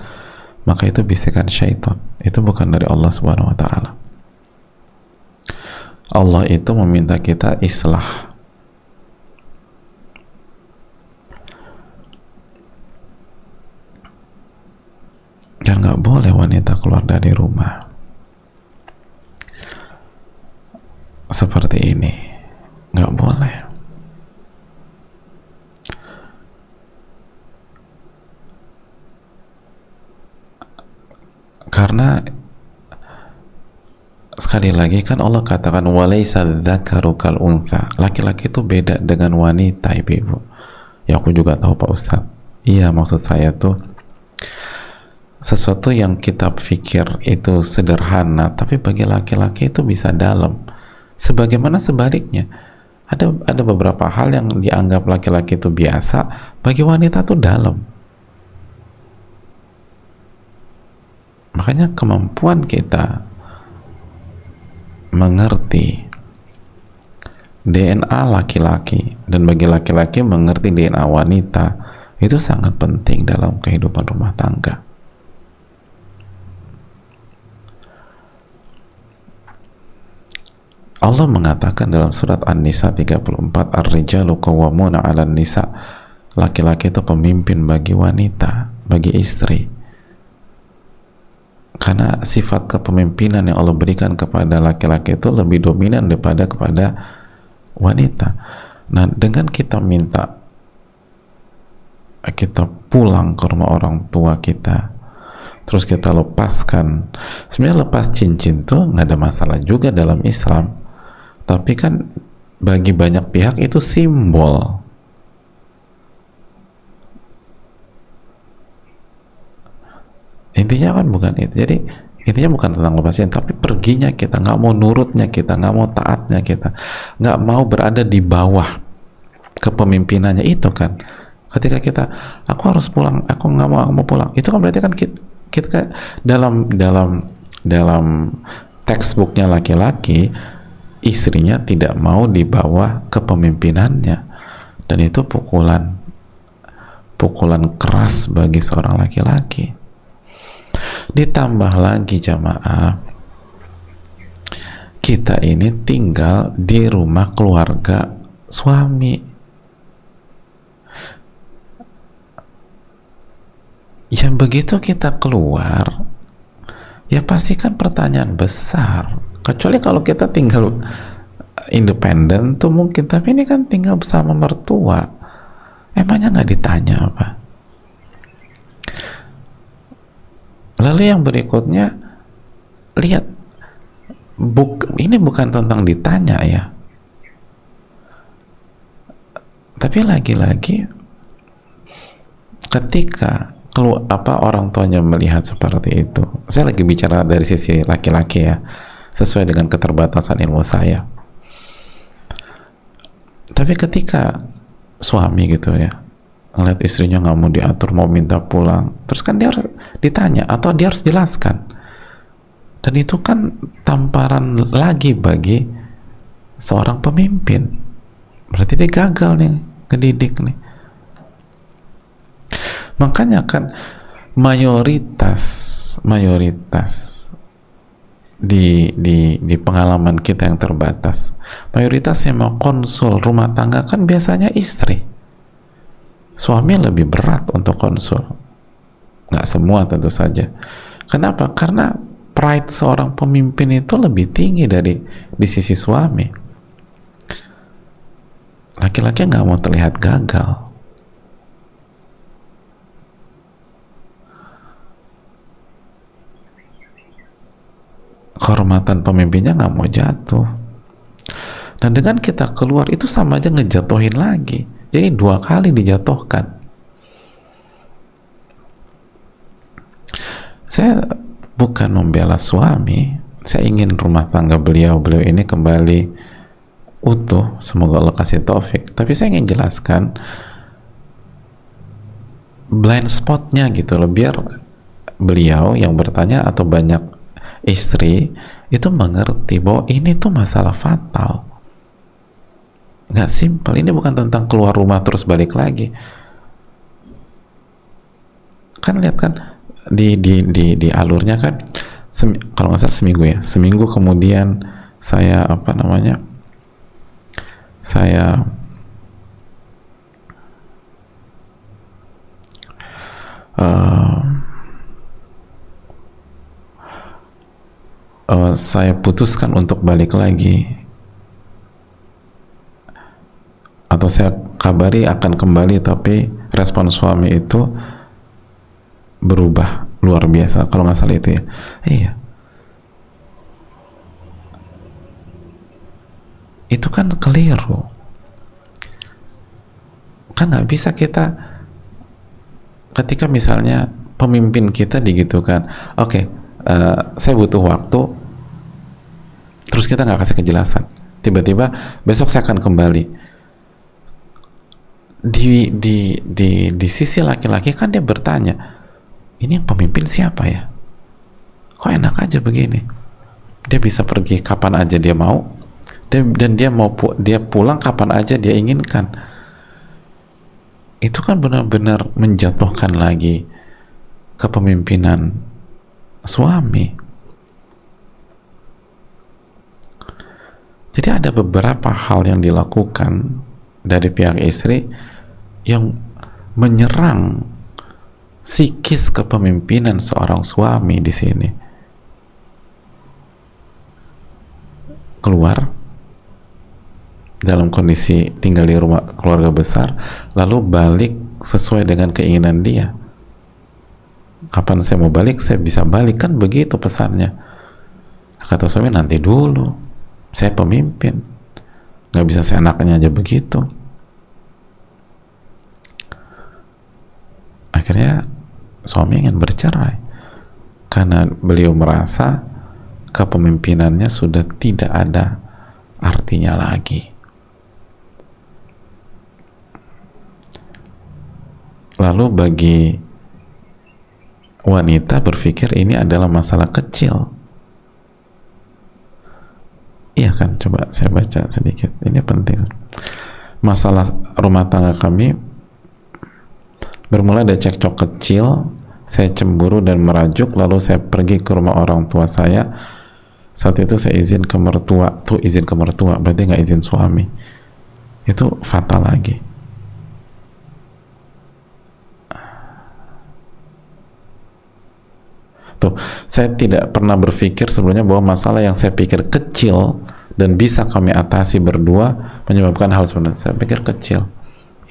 maka itu bisikan syaitan. Itu bukan dari Allah Subhanahu wa ta'ala. Allah itu meminta kita islah. Dan nggak boleh wanita keluar dari rumah seperti ini, nggak boleh. Karena sekali lagi kan Allah katakan walaisa dzakaru kal untha, laki-laki itu beda dengan wanita, ibu-ibu. Ya aku juga tahu Pak Ustadz. Iya, maksud saya tuh sesuatu yang kita pikir itu sederhana, tapi bagi laki-laki itu bisa dalam. Sebagaimana sebaliknya, ada beberapa hal yang dianggap laki-laki itu biasa, bagi wanita itu dalam. Makanya kemampuan kita mengerti DNA laki-laki dan bagi laki-laki mengerti DNA wanita itu sangat penting dalam kehidupan rumah tangga. Allah mengatakan dalam surat An-Nisa 34, Ar-rijalu qawwamuna 'alan nisa, laki-laki itu pemimpin bagi wanita, bagi istri. Karena sifat kepemimpinan yang Allah berikan kepada laki-laki itu lebih dominan daripada kepada wanita. Nah, dengan kita minta kita pulang ke rumah orang tua kita, terus kita lepaskan, sebenarnya lepas cincin tuh nggak ada masalah juga dalam Islam. Tapi kan bagi banyak pihak itu simbol. Intinya kan bukan itu. Jadi intinya bukan tentang lepasin, tapi perginya kita, nggak mau nurutnya kita, nggak mau taatnya kita, nggak mau berada di bawah kepemimpinannya. Itu kan ketika kita, aku harus pulang, aku nggak mau pulang, itu kan berarti kan kita dalam textbooknya laki-laki, istrinya tidak mau di bawah kepemimpinannya, dan itu pukulan keras bagi seorang laki-laki. Ditambah lagi jamaah, kita ini tinggal di rumah keluarga suami. Yang begitu kita keluar, ya pasti kan pertanyaan besar. Kecuali kalau kita tinggal independen tuh mungkin, tapi ini kan tinggal bersama mertua. Emangnya nggak ditanya apa? Lalu yang berikutnya, lihat, ini bukan tentang ditanya ya, tapi lagi-lagi ketika orang tuanya melihat seperti itu, saya lagi bicara dari sisi laki-laki ya, sesuai dengan keterbatasan ilmu saya. Tapi ketika suami gitu ya, ngeliat istrinya nggak mau diatur, mau minta pulang, terus kan dia harus ditanya atau dia harus jelaskan, dan itu kan tamparan lagi bagi seorang pemimpin. Berarti dia gagal nih ngedidik nih. Makanya kan mayoritas di pengalaman kita yang terbatas, mayoritas yang mau konsul rumah tangga kan biasanya istri. Suami lebih berat untuk konsul, nggak semua tentu saja. Kenapa? Karena pride seorang pemimpin itu lebih tinggi di sisi suami. Laki-laki nggak mau terlihat gagal. Kehormatan pemimpinnya nggak mau jatuh. Dan dengan kita keluar itu sama aja ngejatuhin lagi. Jadi 2 kali dijatuhkan. Saya bukan membela suami, saya ingin rumah tangga beliau ini kembali utuh, semoga Allah kasih taufik. Tapi saya ingin jelaskan blind spotnya gitu loh, biar beliau yang bertanya atau banyak istri itu mengerti bahwa ini tuh masalah fatal, nggak simpel. Ini bukan tentang keluar rumah terus balik lagi. Kan lihat kan di alurnya kan, kalau nggak salah seminggu kemudian saya saya putuskan untuk balik lagi, atau saya kabari akan kembali, tapi respon suami itu berubah luar biasa, kalau nggak salah itu ya. Iya, itu kan keliru. Kan nggak bisa kita, ketika misalnya pemimpin kita digitukan, oke, saya butuh waktu, terus kita nggak kasih kejelasan, tiba-tiba besok saya akan kembali. Di sisi laki-laki kan dia bertanya, ini yang pemimpin siapa ya? Kok enak aja begini? Dia bisa pergi kapan aja dia mau, dan dia pulang kapan aja dia inginkan. Itu kan benar-benar menjatuhkan lagi kepemimpinan suami. Jadi ada beberapa hal yang dilakukan dari pihak istri yang menyerang psikis kepemimpinan seorang suami di sini. Keluar dalam kondisi tinggal di rumah keluarga besar, lalu balik sesuai dengan keinginan dia. Kapan saya mau balik, saya bisa balik, kan begitu pesannya. Kata suami, nanti dulu, saya pemimpin. nggak bisa seenaknya aja begitu. Akhirnya suami ingin bercerai karena beliau merasa kepemimpinannya sudah tidak ada artinya lagi. Lalu bagi wanita berpikir ini adalah masalah kecil. Iya kan, coba saya baca sedikit, ini penting. Masalah rumah tangga kami bermula dari cekcok kecil, saya cemburu dan merajuk, lalu saya pergi ke rumah orang tua saya. Saat itu saya izin ke mertua, tuh izin ke mertua, berarti nggak izin suami. Itu fatal lagi. Tuh, saya tidak pernah berpikir sebelumnya bahwa masalah yang saya pikir kecil dan bisa kami atasi berdua menyebabkan hal sebenarnya. Saya pikir kecil.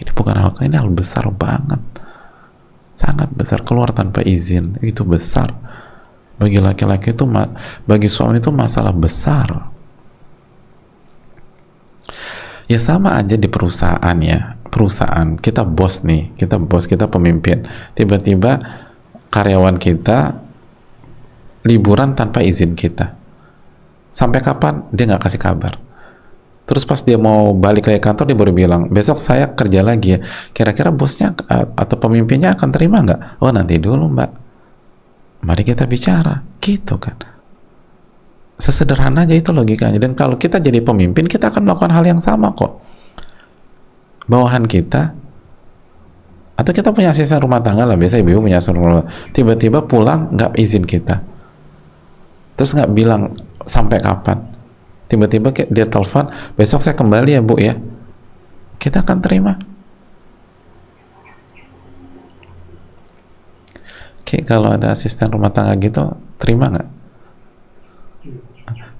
Ini bukan hal kecil, ini hal besar banget. Sangat besar, keluar tanpa izin, itu besar. Bagi laki-laki itu, bagi suami itu masalah besar. Ya sama aja di perusahaan ya. Perusahaan, kita bos nih, kita bos, kita pemimpin. Tiba-tiba karyawan kita liburan tanpa izin kita. Sampai kapan? Dia nggak kasih kabar. Terus pas dia mau balik ke kantor, dia baru bilang, besok saya kerja lagi ya. Kira-kira bosnya atau pemimpinnya akan terima nggak? Oh nanti dulu mbak, mari kita bicara. Gitu kan. Sesederhana aja itu logikanya. Dan kalau kita jadi pemimpin, kita akan melakukan hal yang sama kok. Bawahan kita, atau kita punya asisten rumah tangga lah, biasa ibu-ibu punya asisten rumah tangga, tiba-tiba pulang nggak izin kita, terus nggak bilang sampai kapan, tiba-tiba dia telepon, besok saya kembali ya bu ya, kita akan terima. Oke, kalau ada asisten rumah tangga gitu, terima nggak?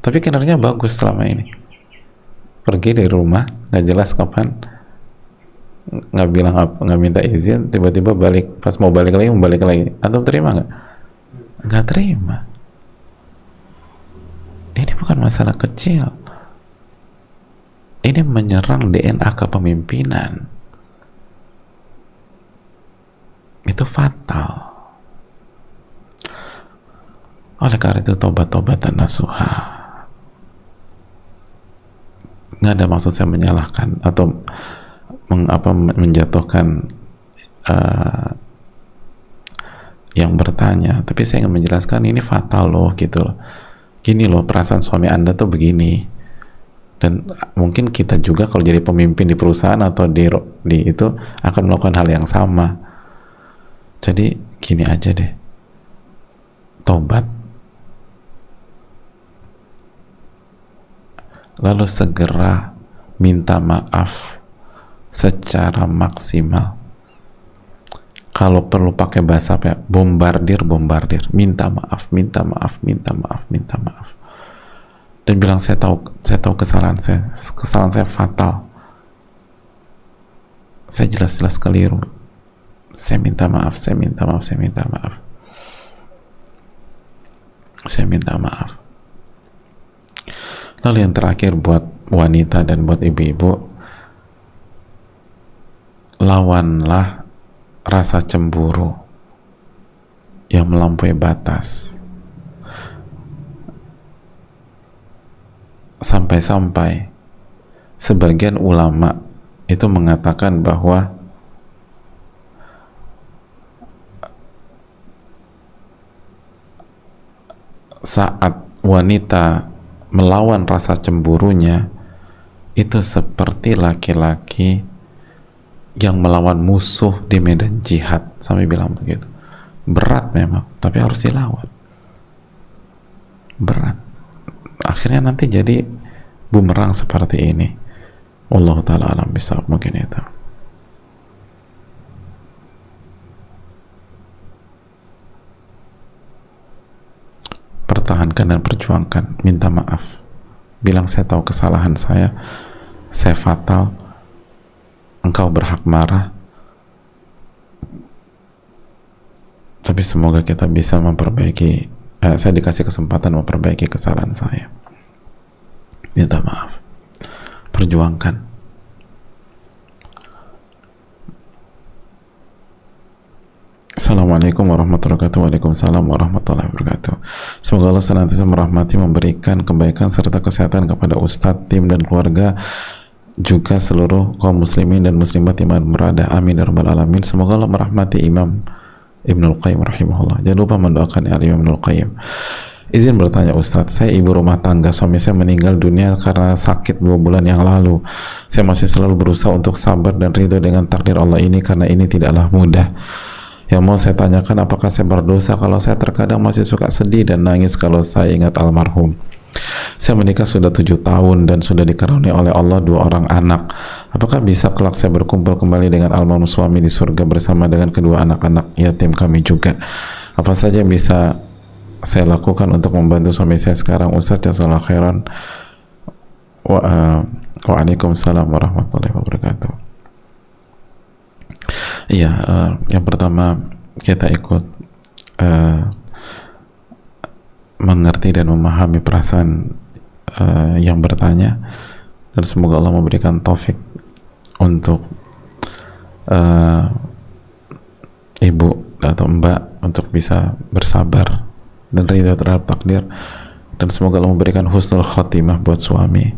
Tapi kinerjanya bagus selama ini, pergi dari rumah nggak jelas kapan, nggak bilang apa, nggak minta izin, tiba-tiba balik, pas mau balik lagi, antum terima nggak? Nggak terima. Ini bukan masalah kecil, ini menyerang DNA kepemimpinan, itu fatal. Oleh karena itu tobat-tobatan nasuha. Nggak ada maksud saya menyalahkan atau menjatuhkan yang bertanya, tapi saya ingin menjelaskan ini fatal loh, gitu loh. Gini loh, perasaan suami Anda tuh begini, dan mungkin kita juga kalau jadi pemimpin di perusahaan atau di itu akan melakukan hal yang sama. Jadi gini aja deh, tobat, lalu segera minta maaf secara maksimal. Kalau perlu pakai bahasa apa ya? Bombardir, minta maaf, dan bilang saya tahu kesalahan saya fatal, saya jelas-jelas keliru, saya minta maaf. Lalu yang terakhir buat wanita dan buat ibu-ibu, lawanlah rasa cemburu yang melampaui batas, sampai-sampai sebagian ulama itu mengatakan bahwa saat wanita melawan rasa cemburunya itu seperti laki-laki yang melawan musuh di medan jihad, sampai bilang begitu. Berat memang, tapi harus dilawan. Berat. Akhirnya nanti jadi bumerang seperti ini. Wallahu ta'ala alam bisawab, mungkin itu. Pertahankan dan perjuangkan, minta maaf, bilang saya tahu kesalahan saya fatal, engkau berhak marah, tapi semoga kita bisa memperbaiki, saya dikasih kesempatan memperbaiki kesalahan saya, minta maaf. perjuangkan. Assalamualaikum warahmatullahi wabarakatuh. Waalaikumsalam warahmatullahi wabarakatuh. Semoga Allah senantiasa merahmati, memberikan kebaikan serta kesehatan kepada Ustadz, tim dan keluarga, juga seluruh kaum muslimin dan muslimat yang berada. Amin ya rabbal alamin. Semoga Allah merahmati Imam Ibnul Qayyim rahimahullah. Jangan lupa mendoakan Imam Ibnul Qayyim. Izin bertanya Ustadz, saya ibu rumah tangga, suami saya meninggal dunia karena sakit 2 bulan yang lalu. Saya masih selalu berusaha untuk sabar dan ridho dengan takdir Allah ini, karena ini tidaklah mudah. Yang mau saya tanyakan, apakah saya berdosa kalau saya terkadang masih suka sedih dan nangis kalau saya ingat almarhum? Saya menikah sudah 7 tahun dan sudah dikaruniai oleh Allah 2 orang anak. Apakah bisa kelak saya berkumpul kembali dengan almarhum suami di surga bersama dengan kedua anak-anak yatim kami juga? Apa saja yang bisa saya lakukan untuk membantu suami saya sekarang? Ustaz, jazakallahu khairan. Waalaikumsalam warahmatullahi wabarakatuh. Iya, yang pertama kita ikut mengerti dan memahami perasaan yang bertanya, dan semoga Allah memberikan taufik untuk ibu atau mbak untuk bisa bersabar dan ridho terhadap takdir, dan semoga Allah memberikan husnul khotimah buat suami,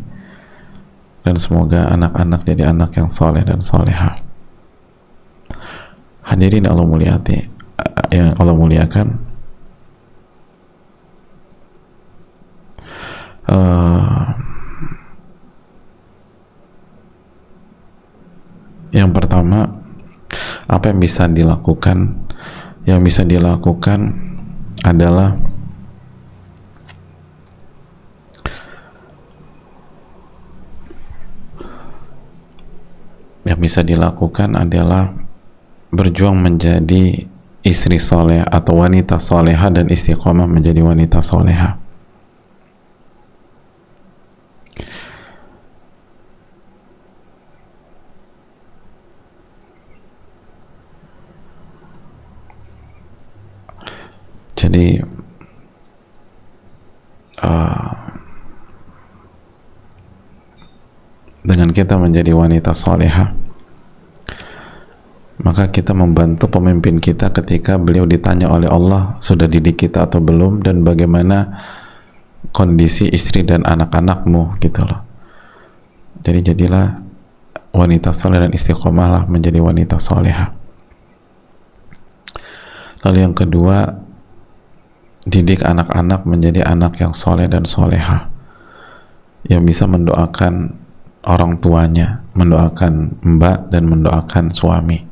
dan semoga anak-anak jadi anak yang soleh dan solehah. Hadirin Allah muliati, yang Allah muliakan, yang pertama, apa yang bisa dilakukan? Yang bisa dilakukan adalah berjuang menjadi istri soleh atau wanita soleha, dan istiqomah menjadi wanita soleha. Jadi dengan kita menjadi wanita soleha, maka kita membantu pemimpin kita ketika beliau ditanya oleh Allah, sudah didik kita atau belum, dan bagaimana kondisi istri dan anak-anakmu, gitu loh. Jadi jadilah wanita soleh dan istiqomahlah menjadi wanita soleha. Lalu yang kedua, didik anak-anak menjadi anak yang soleh dan soleha, yang bisa mendoakan orang tuanya, mendoakan mbak, dan mendoakan suami.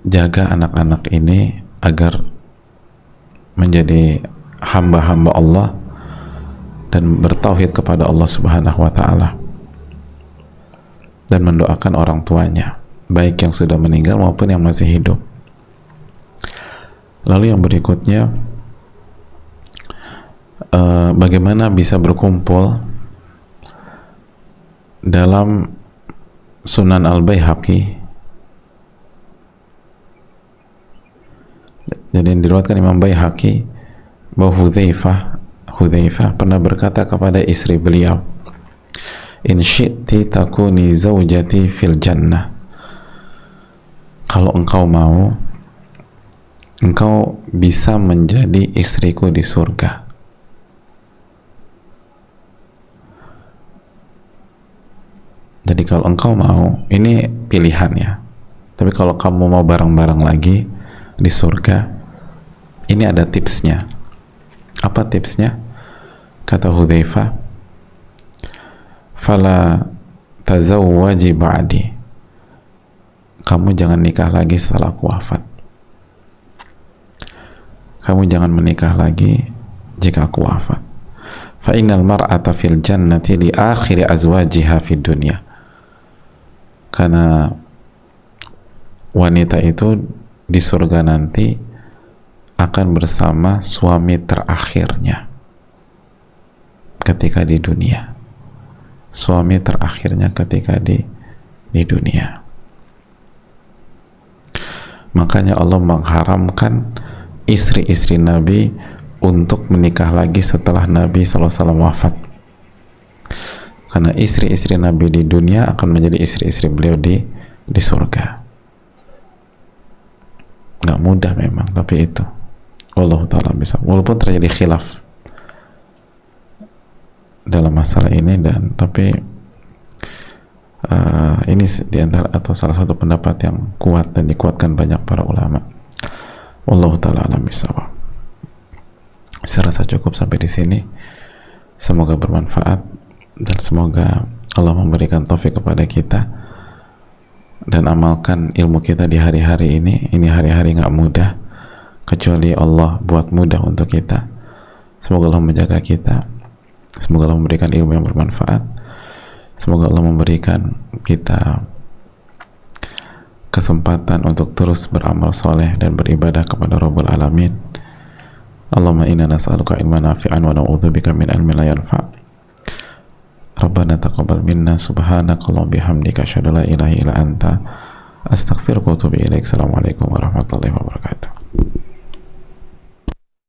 Jaga anak-anak ini agar menjadi hamba-hamba Allah dan bertauhid kepada Allah Subhanahu wa Ta'ala, dan mendoakan orang tuanya, baik yang sudah meninggal maupun yang masih hidup. Lalu yang berikutnya, bagaimana bisa berkumpul dalam Sunan Al-Baihaqi. Jadi diriwayatkan Imam Baihaqi bahwa Hudzaifah pernah berkata kepada istri beliau, in syi'ti takuni zaujati fil jannah, kalau engkau mau, engkau bisa menjadi istriku di surga. Jadi kalau engkau mau, ini pilihan ya, tapi kalau kamu mau bareng-bareng lagi di surga, ini ada tipsnya. Apa tipsnya? Kata Hudzaifah, fala tazawwaji ba'di, kamu jangan nikah lagi setelah aku wafat. Kamu jangan menikah lagi jika aku wafat. Fa innal mar'ata fil jannati li akhiri azwajiha fid dunya, karena wanita itu di surga nanti akan bersama suami terakhirnya ketika di dunia. Suami terakhirnya ketika di dunia. Makanya Allah mengharamkan istri-istri Nabi untuk menikah lagi setelah Nabi SAW wafat. karena istri-istri Nabi di dunia akan menjadi istri-istri beliau di surga. Nggak mudah memang, tapi itu Allah Ta'ala bisa, walaupun terjadi khilaf dalam masalah ini, dan tapi ini diantara atau salah satu pendapat yang kuat dan dikuatkan banyak para ulama. Allah Ta'ala alam bisawab. Saya rasa cukup sampai di sini. Semoga bermanfaat dan semoga Allah memberikan taufik kepada kita dan amalkan ilmu kita di hari-hari ini. Ini hari-hari nggak mudah, kecuali Allah buat mudah untuk kita. Semoga Allah menjaga kita, semoga Allah memberikan ilmu yang bermanfaat, semoga Allah memberikan kita kesempatan untuk terus beramal soleh dan beribadah kepada Rabbul Alamin. Allahumma inna nas'aluka ilman nafi'an wa na'udzubika min ilmin la yanfa'. Rabbana taqabbal minna subhanakallahumma bihamdika asyhadu an la ilaha illa anta astaghfiruka wa atubu ilaik. Assalamualaikum warahmatullahi wabarakatuh.